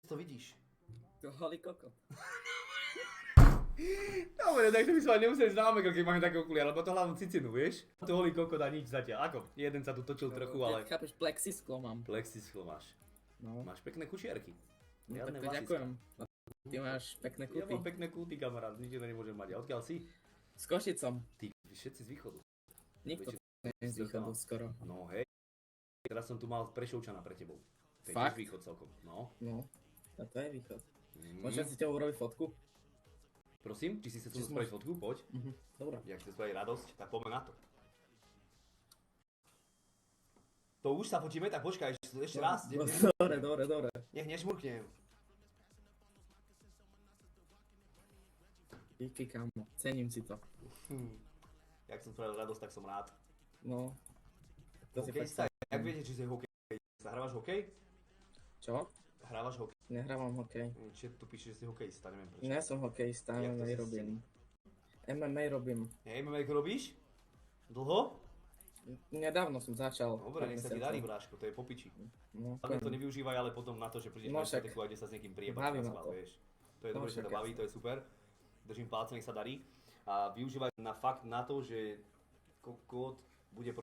to vidíš? To holý kokot. Dobre, tak to by som aj nemusel známe, keď máme také okuliare, lebo to hlavnú cicinu, vieš? To holý kokot a nič zatiaľ. Ako? Jeden sa tu točil trochu, ale... Chápeš, plexisklo mám. Plexisklo máš. No. Máš pekné kučiarky. No tak to ďakujem. Ty máš pekné Ja kuty. mám pekné kúty, kamarát, nič iné nemôžem mať. A odkiaľ si? S Košicom. Ty, všetci z východu. Nikto Väčšina nie je z východu skoro. No hej. Teraz som tu mal Prešovčana pre tebou. To je Fakt? tiež východ celkom. No. No. A to je východ. Mm. Môžem si ťa urobiť fotku? Prosím, či si chcel Či spraviť fotku? Poď. Dobre. Jak chceš spraviť radosť, tak poďme na to. To už sa fotíme, tak počkaj, ešte raz. Dobre. Nech nešmurknem. Díky, kámo. Cením si to. Jak som spravil radosť, tak som rád. No. To si Hokejista, predstav. jak viete, či si hokejista? Hrávaš hokej? Čo? Hrávaš hokej? Nehrávam hokej. Či tu píše, že si hokejista, neviem prečo. Nie som hokejista, Jak to MMA si robím. MMA robím. MMA robíš? Dlho? Nedávno som začal. Dobre, nech sa ti darí, bráško, to je popiči. No, Ale to nevyužívaj, ale potom na to, že prídeš No na však, diskotéku a ide sa s niekým priebať baví na ma schvál, to. vieš. To je No dobré, že však ťa baví, to je super. Držím palce, nech sa darí. A využívaj na fakt na to, že kokot bude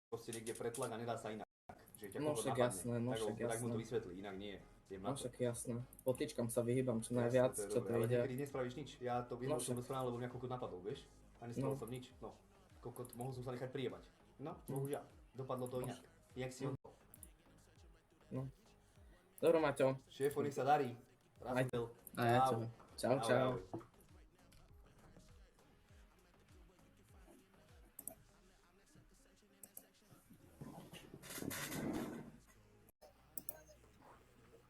proste niekde pretlak a nedá sa inak. Že ťa No kokot však napadne. jasné, no Tak, však tak mu to jasné. vysvetlí, inak nie. Idem na No to. však jasné. Potýčkam sa vyhýbam čo najviac, Jasné, to je čo dobré, to ale ide. niekedy nespravíš nič. Ja to viem, No že som však. to spravil, lebo mňa kokot napadol, vieš? A nespravil No. som nič. No, kokot, mohol som sa nechať priebať. No, bohužiaľ. Dopadlo to inak. Jak si on... Dobro, Maťo. Šéfo, nech sa darí. Razumel. A ja tebe. Čau.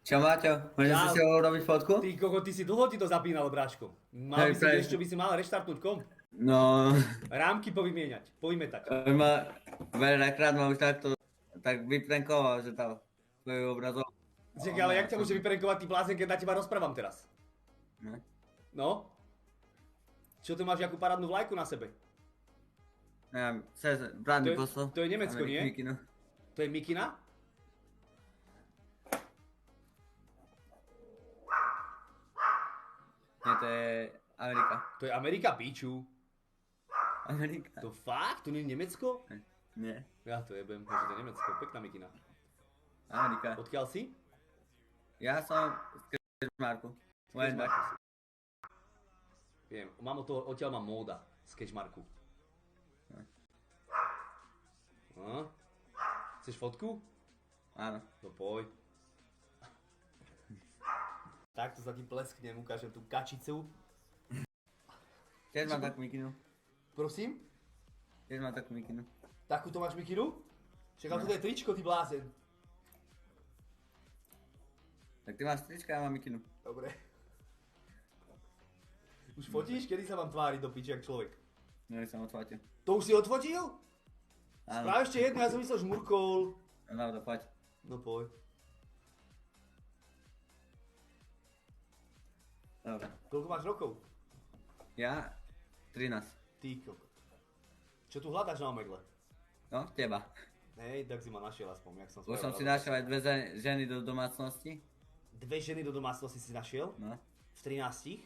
Čau Máťo, môžem Čau. si s tebou urobiť fotku? Ty kokot, ty si dlho ti to zapínal, bráško. Mal by si Hej, vieš, čo by si mal reštartnúť kom? No, Rámky povymieňať, povymetať. on ma veľakrát ma už takto tak vyprenkoval, že tam svoju obrazov. Čakaj, ale jak ťa môže vyprenkovať ty blázen, keď na teba rozprávam teraz? No. No? Čo tu máš, akú parádnu vlajku na sebe? Ja, brat To mi je- poslal. to je Nemecko, nie? Mikinu. To je Mikina? Nie, to je Amerika. To je Amerika, piču. Amerika? To fakt? To nie je Nemecko? Nie, Ja to jebem, že to je Nemecko, pekná Mikina. Amerika. Odkiaľ si? Ja som z Kežmarku. Vojendak. Viem, odtiaľ mám móda z Kežmarku. No. Chceš fotku? Áno. No poď. Takto sa ti plesknem, ukážem tú kačicu. Tiež mám takú mikinu. Prosím? Tiež mám takú mikinu. Takúto máš mikinu? Čakal, toto je tričko, ty blázen. Tak ty máš trička, ja mám mikinu. Dobre. Už fotíš? Kedy sa mám tváriť do piči, jak človek? No, som odfotil. To už si odfotil? Áno. Správ ešte jedno, ja som myslel žmurkol. No, to poď. No poď. Dobre. Koľko máš rokov? Ja? 13. Ty kokot. Čo tu hľadáš na omegle? No, teba. Hej, tak si ma našiel aspoň, jak som Už som si spravil. našiel aj dve ženy do domácnosti. Dve ženy do domácnosti si našiel? No. V 13?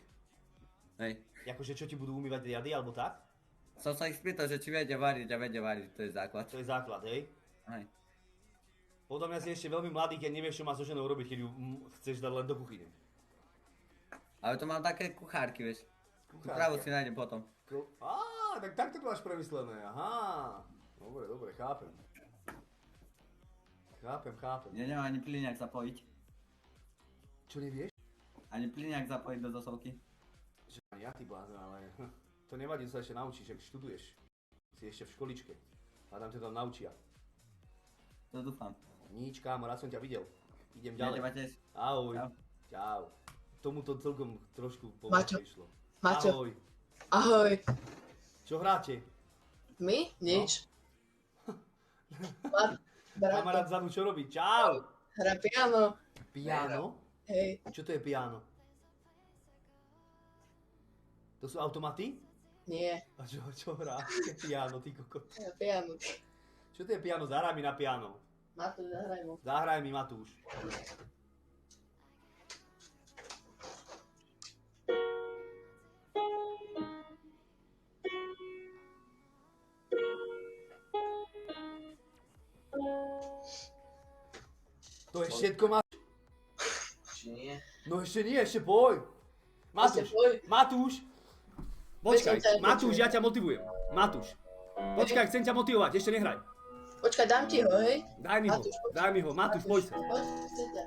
Hej. Akože čo ti budú umývať riady, alebo tak? Som sa ich spýtal, že či vedia variť a vedia variť, to je základ. To je základ, hej? Hej. Podľa mňa si ešte veľmi mladý, keď nevieš, čo má so ženou robiť, keď ju chceš dať len do kuchyne. Ale to mám také kuchárky, vieš. Tú právu si nájdem potom. Tak takto to máš premyslené, aha. Dobre, chápem. Chápem. Ja nemám ani plyňák zapojiť. Čo nevieš? Ani plyňák zapojiť do zosovky. Že ja ty blázen, ale to nevadí, to sa ešte naučíš, ak študuješ. Si ešte v školičke. A tam ťa to naučia. To dúfam. Nič, kámo, rád som ťa videl. Idem Ja ďalej. teba tiež. Ahoj. Čau. Čau. Tomuto celkom trošku Maťo. pomaly išlo. Maťo. Ahoj. Ahoj. Čo hráte? My? Nič. Kamarát vzadu, čo robí? Čau. Hra piano. Piano? Hej. Čo to je piano? To sú automaty? Nie. A čo hrá? Piano, ty kokot. Hra piano. Čo to je piano? Zahraj mi na piano. Matúš, zahraj mu. Zahraj mi, Matúš. To je všetko, má... Či nie? No ešte nie, ešte poď. Matúš, Ešte poď. Matúš. Počkaj, Veď som ťa Matúš, počujem. ja ťa motivujem. Matúš. Počkaj, chcem ťa motivovať, ešte nehraj. Počkaj, dám ti ho, hej? Daj mi ho, Matúš, poď. daj mi ho. Matúš, poď sa. Poď, chcem ťa.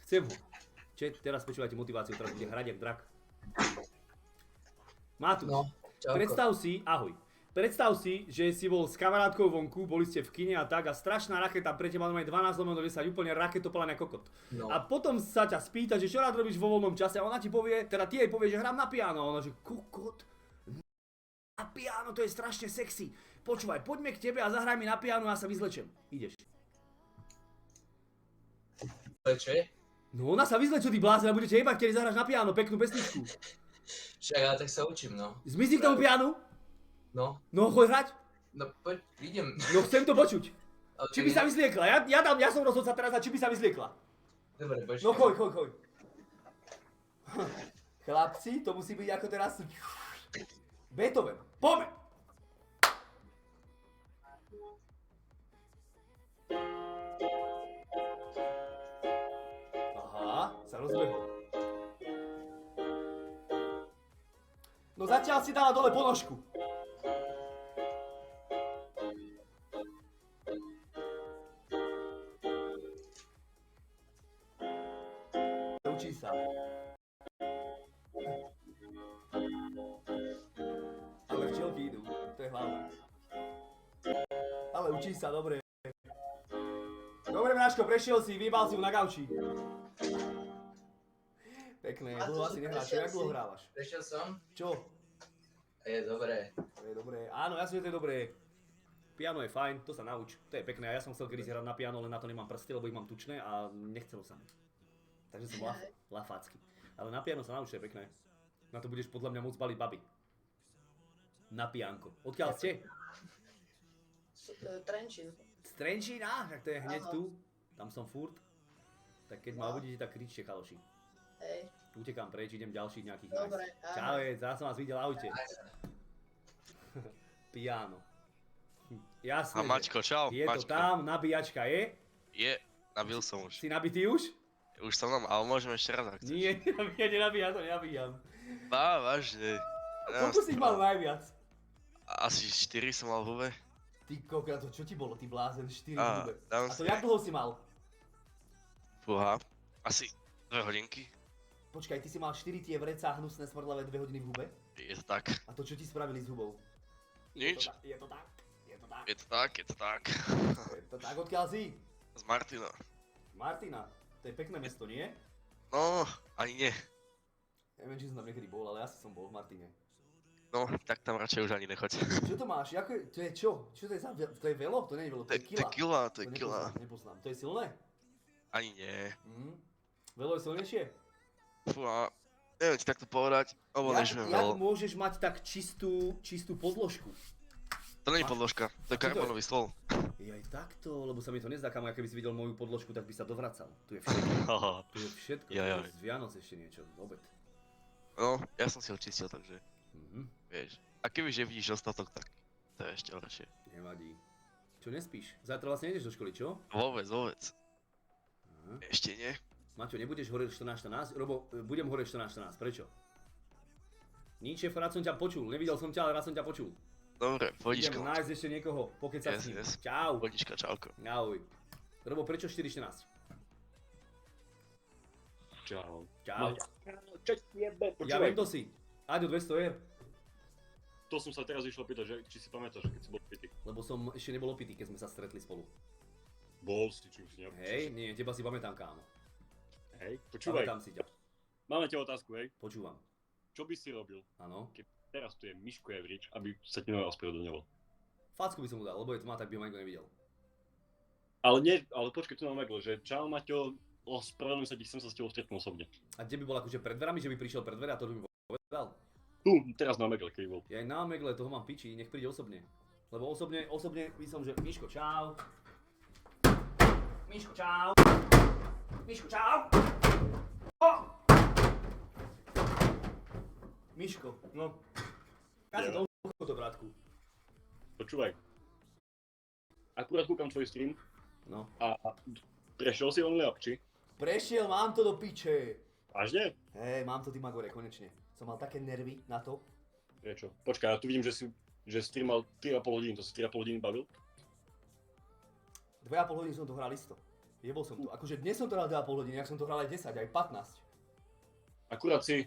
Chcem ho. Teraz počúvajte motiváciu, teraz bude hrať jak drak. Matúš, No, čauko. predstav si, ahoj. Predstav si, že si bol s kamarátkou vonku, boli ste v kine a tak a strašná raketa pre teba normálne 12/10, úplne raketopláňa kokot. No. A potom sa ťa spýta, že čo rád robíš vo voľnom čase a ona ti povie, teda ty jej povie, že hrám na piano a ona že kokot, na piano, to je strašne sexy. Počúvaj, poďme k tebe a zahraj mi na piano a ja sa vyzlečem. Ideš. Čo je? No ona sa vyzleče, ty blázen, a budete jebať, keď zahráš na piano, peknú pesničku. Však ja tak sa učím, no. Zmizni k tomu pianu? No, No choď hrať? no poď, idem. No chcem to počuť. Ale Či by sa vyzliekla? Ja som rozhodca teraz a či by sa vyzliekla. Dobre, počkaj. No choď. Chlapci, to musí byť ako teraz... Beethoven, poďme! Aha, sa rozbehol. No zatiaľ si dala dole ponožku. Učí sa. Ale včelky idú, to je hlavné. Ale učí sa, dobre. Dobre, Mráško, prešiel si, vybal si ju na gauči. Pekné, dlho asi nehráš, jak dlho hrávaš? Prešiel som? Čo? Je dobré. To je dobré, áno, jasne, že to je dobré. Piano je fajn, to sa nauč, to je pekné. A ja som chcel kedy hrať na piano, len na to nemám prsty, lebo ich mám tučné a nechcelo sa mi. Takže som lafácky. Ale na piano sa nauč, to je pekné. Na to budeš podľa mňa môcť baliť baby. Na pianko. Odkiaľ ste? Trenčín. Z Trenčína? Tak to je hneď Aha. tu. Tam som furt. Tak keď ma uvidíte, tak kričte, chaloši. Hej, Utekám preč, idem ďalších nejakých dobre. nájsť. Čaute, zás som vás videl, ahojte. Piano. Jasné, A Maťko, čau. je to Maťko. tam, nabíjačka je. Je, nabil som už. Si nabitý už? Už som tam, ale môžem ešte raz, ak chceš. Nie, nenabíjam, to nenabíjam. Bá, vážne. Koľko si ich mal najviac? Asi 4 som mal v hube. Ty kokra, to čo ti bolo, ty blázen, 4 A, hube. dám A to si. jak dlho si mal? Fúha. Asi 2 hodinky. Počkaj, ty si mal 4 tie vrecá hnusné smrdlavé 2 hodiny v hube? Je to tak. A to čo ti spravili s hubou? Nič. Je to tak. Je to tak, je to tak. Je to tak, odkiaľ si? Z Martina. Martina. To je pekné mesto, nie? No, ani nie. Neviem, či som tam niekedy bol, ale asi som bol v Martine. No, tak tam radšej už ani nechoď. Čo to máš? To je čo? Čo to je za... To je velo? To nie je velo, to je kila. To je kila. Nepoznám. To je silné? Ani nie. Velo je silnejšie? Fúha. Neviem ti takto povedať, lebo nežujem Jak veľa. môžeš mať tak čistú podložku? To není podložka, to je čo to je? karbonový stôl. Je aj takto, lebo sa mi to nezdá, kamo, keby si videl moju podložku, tak by sa dovracal. Tu je všetko. Haha. Tu je všetko. Jajaj. Z Vianoc ešte niečo, obed. No, ja som si ho čistil, takže Mhm, vieš. A kebyže vidíš dostatok, tak to je ešte horšie. nevadí. Čo nespíš? Zajtra vlastne nejdeš do školy, čo? Vôbec. Aha. Ešte nie. Maťo, nebudeš horeť 14-14? Robo, budem horeť 14-14, prečo? Nič, šéf, rád som ťa počul, nevidel som ťa, ale rád som ťa počul. Dobre, pohodička. Idem nájsť ešte niekoho, pokecať Yes, s ním. yes. Čau. Pohodička, čauko. Ahoj. Robo, prečo 4-14? Čau. Čau. Čo ti jebe? Ja viem, to si. Aďo, 200 eur. To som sa teraz išiel pýtať, že či si pamätáš, keď si bol pitý. Lebo som ešte nebol opitý, keď sme sa stretli spolu. Bol si, či už si nepočíš. Hej, nie, teba si pamätám, kámo. Hej, počúvaj, Pamätám si ťa. máme ťa otázku, hej. Počúvam. Čo by si robil, Áno. keď teraz tu je Miško Javrič, aby sa ti nové ospravedlňoval? Facku by som mu dal, lebo je tma, tak by ho nikto nevidel. Ale nie, ale počkaj tu na Megle, že čau Maťo, ospravedlňujem sa ti, chcem sa s tebou stretnúť osobne. A kde by bol akože pred dverami, že by prišiel pred dvere a to by mi povedal? Tu, teraz na Megle, keď bol. Ja aj na Megle, toho mám piči, nech príde osobne. Lebo osobne by som, že Miško, čau. Miško, čau. Miško, čau. Miško, no. Ja si Jo. to bratku. Počúvaj. Akurát kúkam tvoj stream No. a Prešiel si Only Up, či? Prešiel, mám to do piče. Vážne? Hej, mám to, ty Magore, konečne. Som mal také nervy na to. Prečo? Počkaj, ja tu vidím, že streamal 3,5 hodiny, to si 3,5 hodiny bavil? 2,5 hodiny som to hral isto. Jebol som to. Akože dnes som to hral 2,5 hodiny, ak som to hral aj 10, aj 15. Akurát si,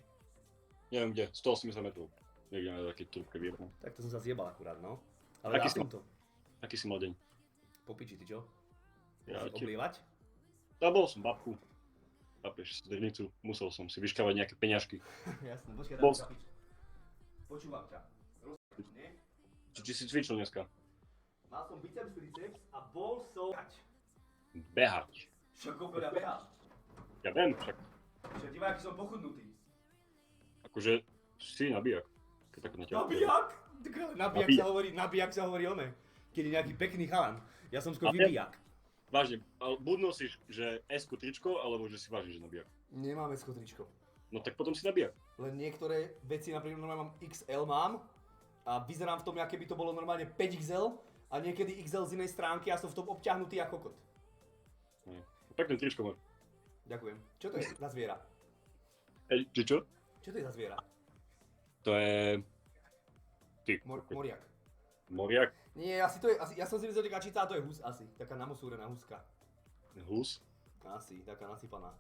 neviem kde, 180 metrov. Niekde na také trúbke vyjebal. Tak to som sa zjebal akurát, no. Ale Aký dá si som mal? to. Aký si mal deň? Po piči, ty čo? Ja Musíš ti- oblievať? Bol som babku. Chápeš, drnicu, musel som si vyškávať nejaké peňažky. Jasné, počkaj, Bol dám kapič. Počúvam ťa. Rozprávať, nie? Či si cvičil dneska? Mal som biceps, triceps a bol som... Behať. Čo koľko ja behám? Ja viem, však Čo divaj, aký som pochudnutý. akože si nabíjak. Keď tak na teba. Nabijak? Nabijak sa hovorí one. Keď je nejaký pekný chalan. Ja som skôr A vybijak. Vážne, ale buď nosíš, že S-ku tričko, alebo že si vážiš, že nabíjak. Nemáme skotričko. No tak potom si nabíjak. Len niektoré veci, napríklad normálne mám XL mám a vyzerám v tom, aké by to bolo normálne 5XL a niekedy XL z inej stránky a som v tom obťahnutý ako kokot. Pekné tričko máš. Ďakujem. Čo to je za zviera? Či čo? Čo to je za zviera? To je... Ty. Moriak. Moriak. Nie, asi to je, ja som si myslel, že kačica a to je hus asi. Taká namosúrená huska. Hus. Asi, taká nasypaná.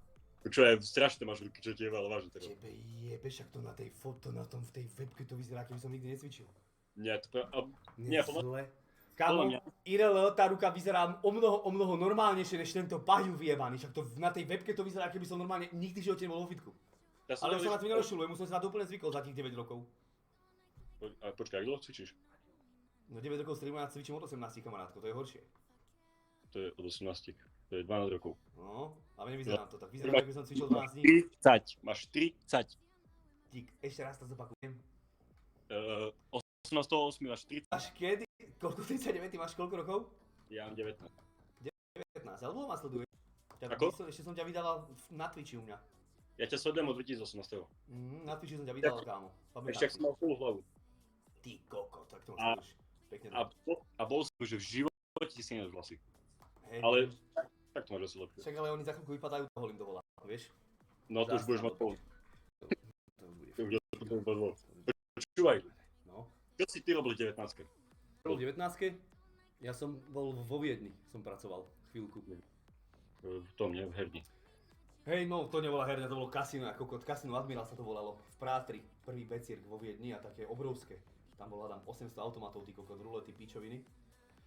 Čo je, strašne máš ruky, čo tieva, ale vážne teda. Tebe jebe, však to na tej foto, na tom v tej webke to vyzerá, keby som nikdy necvičil. Nie, to nie, podľa Zle. Kámo, mňa. IRL, tá ruka vyzerá o mnoho normálnejšie než tento pajú vyjebaný, však to na tej webke to vyzerá, keby som normálne nikdy v živote nebol vo fitku. ja som Ale už sa na to nevedel, nerozčulujem, už som sa na to úplne zvykol za tých 9 rokov. A počkaj, jak dlho cvičíš? No 9 rokov streamujem a cvičím od 18, kamarátko, to je horšie. To je od 18. To je 12 rokov. No, ale nevyzerá to tak, vyzerá, ako by som cvičil 12 dní. 30. Máš 30. Dík, ešte raz to zopakujem. 18 máš 30. Až kedy? Koľko 39, ty máš koľko rokov? Ja mám 19. 15, ale dlho ma sleduješ. Ako? Ešte som ťa vydával na Twitchi u mňa. Ja ťa sledujem od 2018. Na Twitchi som ťa vydával, kámo. Ešte Pamätáš ak si? som mal full hlavu. Ty koko, tak to A- máš pekne. A bol som, že v živote ti si nenaš vlasy. Hej, Ale tak to máš asi lepšie. však ale oni za chvíľku vypadajú, holím to volá, vieš? No to už budeš mať pol. To už bude. To už budeš mať pol. Počúvaj, No. čo si ty robil v 19? V 19. Ja som bol vo Viedni, som pracoval chvíľku. V tom, nie? V herni. Hej, no to nebola herňa, to bolo kasino, ako kokot, kasino Admiral sa to volalo. V Prátri, prvý becírk vo Viedni a také obrovské. Tam bolo hádam 800 automatov, ty kokot, rulety, pičoviny.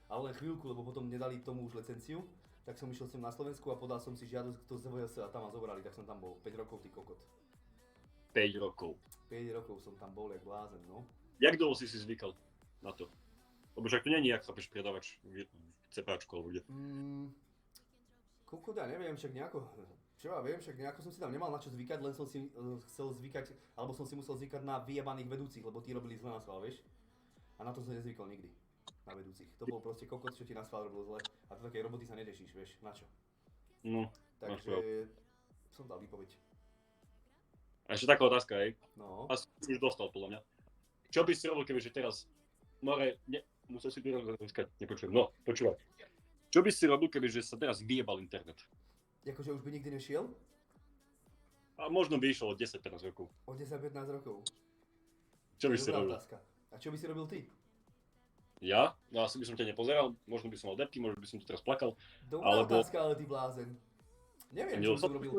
Ale len chvíľku, lebo potom nedali tomu už licenciu, tak som išiel sem na Slovensku a podal som si žiadosť do ZVS a tam ma zobrali, tak som tam bol 5 rokov, ty kokot. 5 rokov. 5 rokov som tam bol, jak blázen, no. Jak dlho si zvykal na to? Lebo však to nie je, jak chápeš, predavač cepáčko alebo kde. Kokot, ja neviem, však nejako, čo ja viem, však nejako som si tam nemal na čo zvykať, len som si chcel zvykať, alebo som si musel zvykať na vyjebaných vedúcich, lebo tí robili zle na schvál, vieš? A na to som nezvykol nikdy, na vedúcich. To bol proste kokot, čo ti na schvál robil zle a do takej roboty sa netešíš, vieš, na čo? No, Takže som dal výpoveď. a ešte taká otázka, hej. No, Asi si už dostal, podľa mňa. Čo by si robil, kebyže teraz... More, musel si tu rozkať, nepočujem. No, počúvaj. Čo by si robil, kebyže sa teraz vyjebal internet? akože už by nikdy nešiel? A možno by išlo o 10-15 rokov. O 10-15 rokov. Čo by To je si dobrá robil? otázka. A čo by si robil ty? Ja? No asi by som ťa nepozeral, možno by som mal depky, možno by som tu teraz plakal. Dobrá Alebo- otázka, ale ty blázen. Neviem, čo by som robil.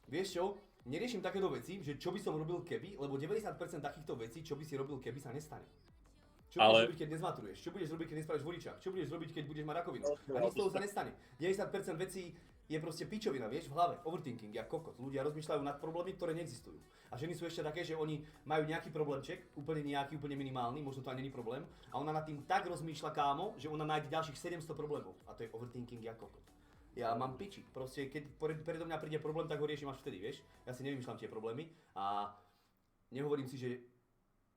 Vieš čo? Neriešim takéto veci, že čo by som robil keby, lebo 90% takýchto vecí, čo by si robil keby, sa nestane. Čo budeš Ale- robiť, keď nezmaturuješ? Čo budeš robiť, keď nespravíš vodičák? Čo budeš robiť, keď budeš mať rakovinu? No, A nič z toho sa nestane. 90% vecí je proste pičovina, vieš, v hlave. Overthinking, jak kokot. Ľudia rozmýšľajú nad problémy, ktoré neexistujú. A ženy sú ešte také, že oni majú nejaký problémček, úplne nejaký, úplne minimálny, možno to ani není problém. A ona nad tým tak rozmýšľa, kámo, že ona nájde ďalších 700 problémov. A to je overthinking, jak kokot. Ja mám piči. Proste keď predo mňa príde problém, tak ho riešim až vtedy, vieš. Ja si nevymýšľam tie problémy a nehovorím si, že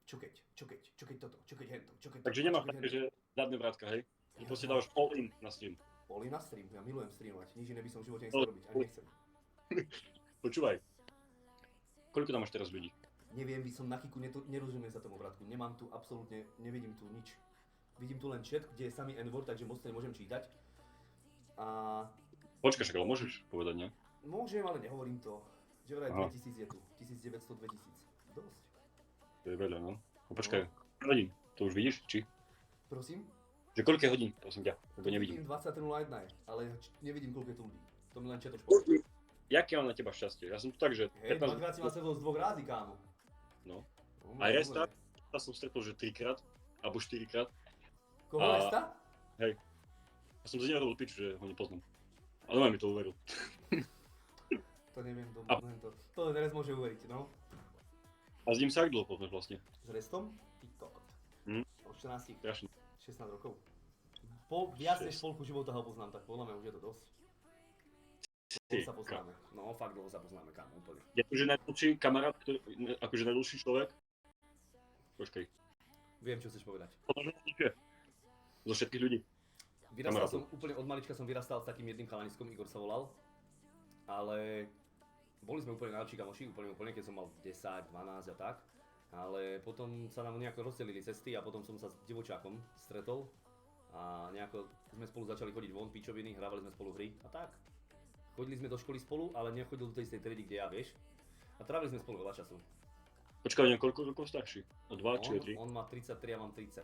čo keď toto, čo keď hento, čo keď toto, Takže nemáš čo keď také, hento. že zadné vrátka, hej? Že proste dávaš all in na stream. Boli na stream, ja milujem streamovať, nič iné by som v živote nechcel robiť, ani nechcem. Počúvaj. Koľko tam máš teraz ľudí? Neviem, by som na kiku, nerozumiem sa tomu bratku, nemám tu absolútne, nevidím tu nič. Vidím tu len chat, kde je samý N-word, takže moc to nemôžem čítať. A Počkaj, však ale môžeš povedať, nie? Môžem, ale nehovorím to. Že vraj Aha. 2000 je tu. 1900, 2000. Dosť. To je veľa, no. No počkaj, hodín, to už vidíš, či? Prosím? Že koľko je hodín, prosím ťa, lebo nevidím. 23.01 je, ale nevidím, koľko je tu ľudí. To mi len četoč povie. Jaké mám na teba šťastie? Ja som tu tak, že Hej, 15... dvakrát si ma stretol z 2 rázy, kámo. No. No, Aj dobre. Resta, ja som stretol, že 3-krát, alebo 4-krát. Koho A- Resta? Ja som z neho robil pič, že ho nepoznám. Ale mám mi to uveril. To neviem, A- to teraz môže uveriť, no. A s ním sa ak dlho poznáš vlastne? S Restom? Ty kokot. Hm. Od 14, Strašne. 16 rokov. Viac než 6. polku života ho poznám, tak podľa mňa už je to dosť. Ty, Dlho sa poznáme. No, fakt dlho sa poznáme, kámo, úplne. Je to, že najdlhší kamarát, ktorý, akože najdlhší človek? Počkej. Viem, čo chceš povedať. Podľa mňa je. Zo všetkých ľudí. Vyrastal Kamarátov. som, úplne od malička som vyrastal s takým jedným chalaniskom, Igor sa volal. Ale boli sme úplne najlepší kamoši, úplne, keď som mal 10, 12 a tak. Ale potom sa nám nejako rozdelili cesty a potom som sa s divočákom stretol. A nejako sme spolu začali chodiť von, pičoviny, hrávali sme spolu hry a tak. Chodili sme do školy spolu, ale nechodil do tej istej triedy, kde ja, vieš. A trávili sme spolu veľa času. Počkaj, neviem, koľko rokov starší? O 2 či o 3? On má 33 a mám 30.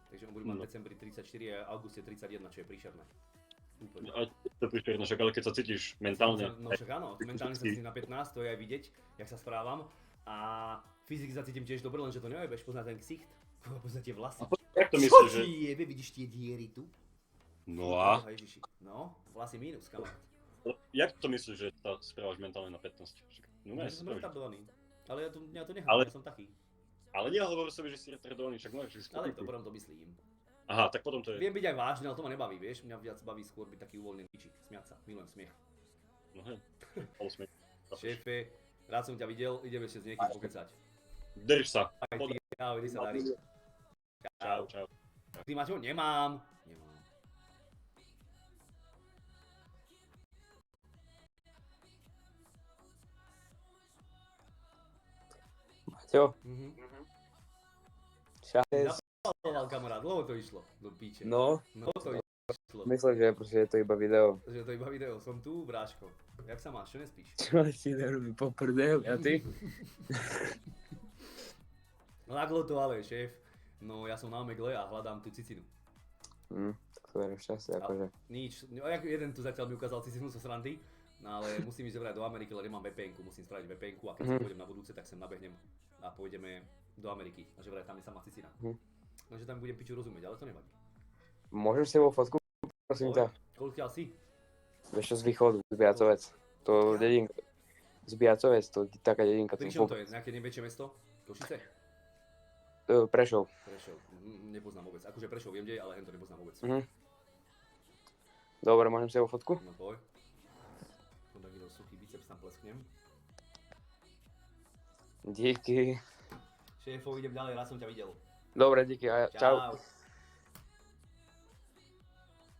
Takže on bude mať v No. decembri 34 a auguste 31, čo je príšerné. Úplne. A to príšerné, však ale keď sa cítiš mentálne, No však áno, mentálne sa cítim na 15, to je aj vidieť, jak sa správam. A fyzicky sa cítim tiež dobre, lenže to nevieš poznať ten ksicht, poznať tie vlasy. jak to Čo myslíš, že... ti jebe, vidíš tie diery tu? No a? Ježiši. No, vlasy mínus, kamarát. Jak to myslíš, že sa správaš mentálne na 15? Však, no ne, Ja som spravíš. retardovaný. Ale mňa to nechá, Ale- ja som taký. Ale nehovor sobie, že si retardovaný, však môžeš ísť Ale po to potom to myslím. Aha, tak potom to je... Viem byť aj vážny, ale to ma nebaví, vieš. Mňa viac baví skôr byť taký uvoľnený pičík, smiať sa, milujem smiech. No hej, ale sme... Šéfe, rád som ťa videl, ideme ešte s niekým pokecať. Drž sa. Aj ty, ahoj, ty sa darí. Čau, čau. Ty máš ho? Nemám. Nemám. Maťo, Mhm. šales. Zapaloval kamarát, dlho to išlo do píče. No, No to išlo. myslím, že proste je to iba video. Že to iba video, som tu, bráško. Jak sa máš, čo nespíš? Čo si nerobí po prdel, a ty? No naklo to ale, šéf. No ja som na Omegle a hľadám tú cicinu. Tak to verím šťastie, akože. Nič, no, jeden tu zatiaľ mi ukázal cicinu zo srandy. No ale musím ísť vraj do Ameriky, lebo nemám VPN-ku, musím spraviť VPN-ku a keď sa pôjdem na budúce, tak sem nabehnem a pôjdeme do Ameriky. A že vraj tam je sama cicina. Takže tam budem piču rozumieť, ale to nevadí. Môžeš s tebou fotku, prosím ťa? Koľkiaľ si? Vieš čo, z východu, z Biacovec. To dedinka. Z Biacovec, to je taká dedinka. Pri čom to je? Nejaké neväčšie mesto? Košice? Prešov. Prešov. Nepoznám vôbec. Akože Prešov viem, kde je, ale hen to nepoznám vôbec. Dobre, môžem s tebou fotku? No poj. To taký suchý biceps tam plesknem. Díky. Šéfo, idem ďalej, raz som ťa videl. Dobre, díky, a čau.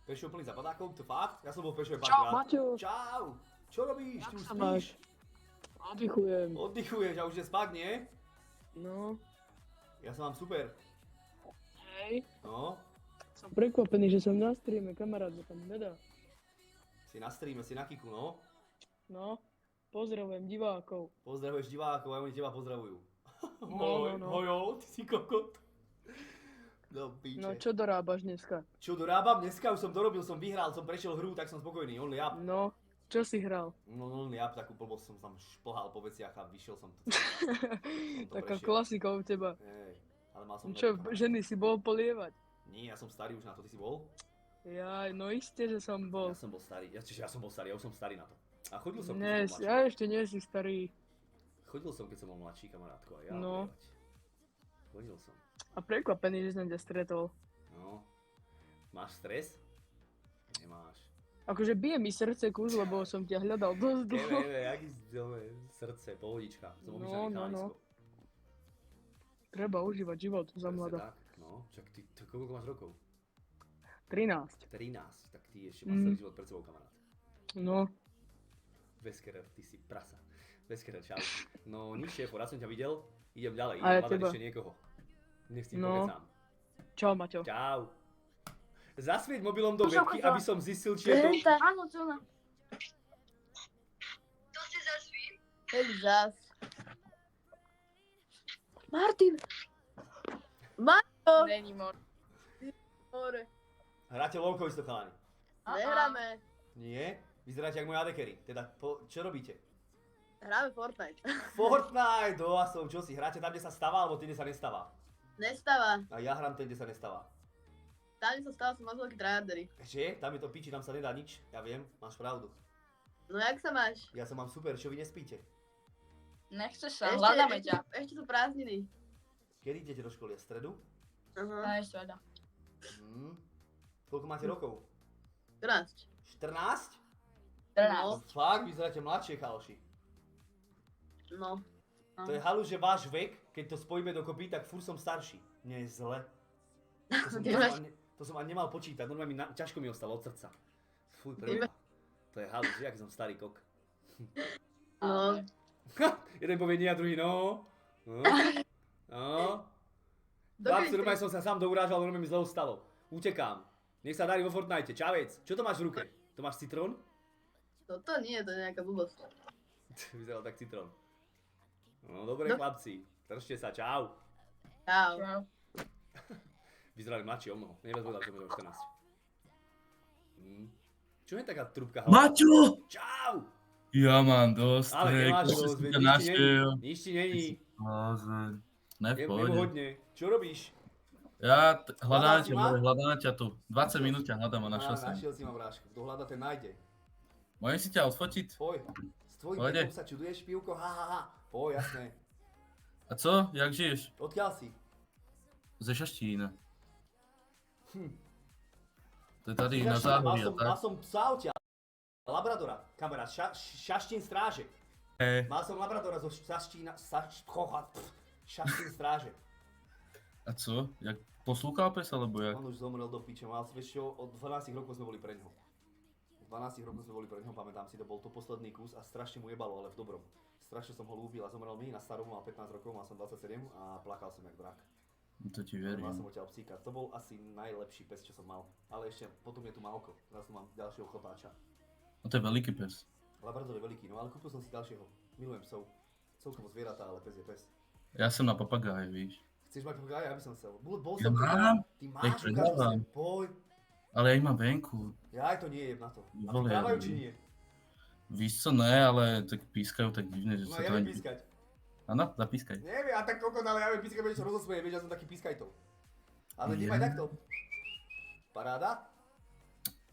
Prešov plný zapadákov, to fakt? Ja som bol v Prešove Čau, párkrát. Maťo. Čau! Čo robíš? Jak Ty už sa spíš? máš? Oddychujem. Oddychuješ a už je spať, nie? No, Ja sa mám super. hej. No, Som prekvapený, že som na streame, kamarát, bo tam nedá. si na streame, si na kiku, no. No, pozdravujem divákov. Pozdravuješ divákov a oni teba pozdravujú. No, no. Mojo, ty si kokot. No píče. No, čo dorábaš dneska? Čo dorábam? Dneska už som dorobil, som vyhral, som prešiel hru, tak som spokojný, only up. No, čo si hral? No only up, takú blbosť som tam šplhal po veciach a vyšiel som to. Taká prešiel. klasika u teba. Hej, ale mal som... Čo, ženy si bol polievať? Nie, ja som starý už na to, ty si bol? Ja, no isté, že som bol. Ja som bol starý, ja som bol starý, ja už som starý na to. A chodil som, keď Nie, som bol mladší. ja ešte nie si starý. Chodil som, keď som bol mladší, kamarátko, a ja No. blievať. Chodil som. A prekvapený, že som ťa stretol. No. Máš stres? Nemáš. Akože bije mi srdce kus, lebo som ťa hľadal dosť dlho. Jaký srdce, pohodička. Som No, obyčajný no, no. chalanisko. Treba užívať život za Presne mladá. tak, no. Čak ty koľko máš rokov? 13. 13, tak ty ešte máš celý život pred sebou, kamarát. No, Veskerer, ty si prasa. Veskerer, čau. No nič, šéfo, raz som ťa videl, idem ďalej, A ja idem hľadať teba. ešte niekoho. Nech s tým No. pokecám. čau Maťo. Čau. Zasvieť mobilom do Už webky, okázala. aby som zistil, či je to... Áno, čo ona? Hej, zas. Martin! Maťo! Není more. More. Hráte lolko isto, chalani. Nehráme. Nie? Vyzeráte jak moje adekery. Teda, čo robíte? Hráme Fortnite. Fortnite, som, čo si? Hráte tam, kde sa stáva, alebo tam, kde sa nestáva? Nestáva. A ja hrám tam, kde sa nestáva. Tam sa stala som veľký tryhardery. Že? Tam je to piči, tam sa nedá nič. Ja viem, máš pravdu. No jak sa máš? Ja sa mám super, čo vy nespíte? Nechceš sa, hľadáme ťa. Ešte sú prázdniny. Kedy idete do školy? V stredu? Aha. Aj sveda. Koľko máte rokov? 14. 14? 14. Fakt, vyzeráte mladšie, chaloši. No. To je halu, že váš vek, keď to spojíme dokopy, tak furt som starší. Nie je zle. To som ani nemal počítať, normálne ťažko mi ostalo od srdca. Fuj, prvé. To je halu, že aký som starý kok. No. Jeden povie nie a druhý no. No. Chlapci, normálne som sa sám dourážal, normálne mi zle stalo. Utekám. Nech sa darí vo Fortnite. Čavec. Čo to máš v ruke? To máš citrón? Toto nie, to je nejaká blbosť. Vyzeral tak citrón. No dobre chlapci. Držte sa, čau. Čau. Vyzerali mladší o mnoho. Nevedel, že môžem 14. Čo je taká trubka hlava? Maťo! Čau! Ja mám dosť, Ale nemáš dosť, si veď ťa našiel. nič ti není. Ne, v Je pohode. hodne. Čo robíš? Ja hľadám Hľadáš ťa, ma? hľadám ťa tu. 20 minút ťa hľadám a našiel som. Našiel si ma vrážku. Kto hľada, ten nájde. Môžem si ťa odfotiť? Poj. S tvojím Pojde. vekom sa čuduješ, pivko? Ha, ha, ha. Poj, jasné. A co? Jak žiješ? Odkiaľ si? Ze Šaštína. To je tady na Mal záhorí, som, tak? mal som psa odtiaľ. Labradora, kamarát, Šaštín stráže. Mal som Labradora zo Šaštín stráže. A co? Jak poslúchal pes, alebo jak? On už zomrel do piče, mal vieš čo, od 12 rokov sme boli pre ňoho. Od 12 rokov sme boli pre ňoho, pamätám si, to bol to posledný kus a strašne mu jebalo, ale v dobrom. Strašne som ho ľúbil a zomrel mi na starom, mal 15 rokov, mal som 27 a plakal som jak drak. To ti Mal verím. som odtiaľ psíka, to bol asi najlepší pes, čo som mal. Ale ešte potom je tu Malko, teraz tu mám ďalšieho chlpáča. No to je veľký pes. Labrador je veľký, no ale kúpil som si ďalšieho. Milujem psov. Celkovo zvieratá, ale pes je pes. Ja som na papagáje, víš. Chceš mať papagája? Ja by som chcel. Bol Ja som mám. Ty Ja máš, ich predávam. Poj. Ale ja ich mám venku. Ja aj to nie je na to. A ty Vole, právajú ja či viem. nie? Víš co, ne, ale tak pískajú tak divne, že No sa ja to viem ani... pískať. Áno, zapískaj. Neviem, a tak kokot, ale ja viem pískať, budeš sa rozosmeje, vieš, ja som taký pískajtov. Ale Je. nemaj takto. Paráda?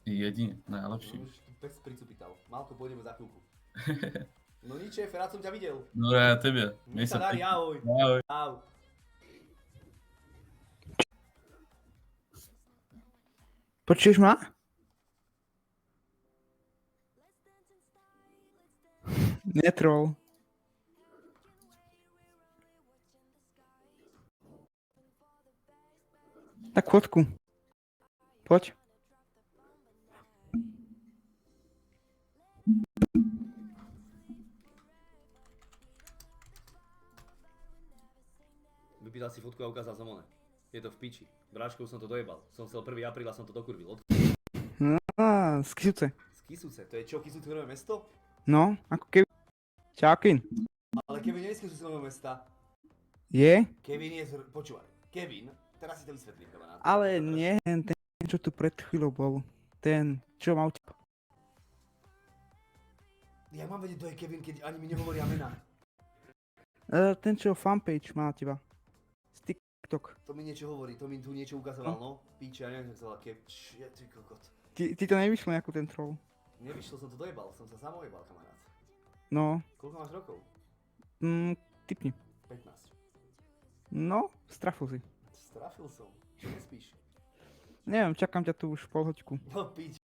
Jedine, najlepší. No, už tu pes pricupítal. Malko, pôjdeme za chvíľku. No nič, šéf, rád som ťa videl. No ja tebe. Nech sa darí, ahoj. Ahoj. Ahoj. Počuješ ma? Netrol. Tak fotku. Poď. Vypýtal si fotku a ukázal som one. Je to v piči. Bráškou som to dojebal. Som chcel 1. apríl a som to dokurvil. Z Kisuce. Z Kisuce, to je čo, Kisuce nové mesto? No, ako keby... Čaukin. Ale Kevin nie je z Kisuce nového mesta. Je? Kevin je počúvaj. Kevin, teraz si to vysvetlím, kamarát. Ale nie, ten čo tu pred chvíľou bol. Ten, čo mal... Ja mám vedieť, to je Kevin, keď ani mi nehovoria mená. Ten, čo fanpage má teba. Z TikTok. To mi niečo hovorí, to mi tu niečo ukazoval, no. Píče, ja neviem, jak sa volá ty kokot. Ty to nevyšlo ako ten troll. Nevyšlo, som to dojebal, som sa sám ojebal, kamarát. No, Koľko máš rokov? tipni. 15. No, strafil si. Strafil som. Čo nespíš? Neviem, čakám ťa tu už pol hoďku. No pič.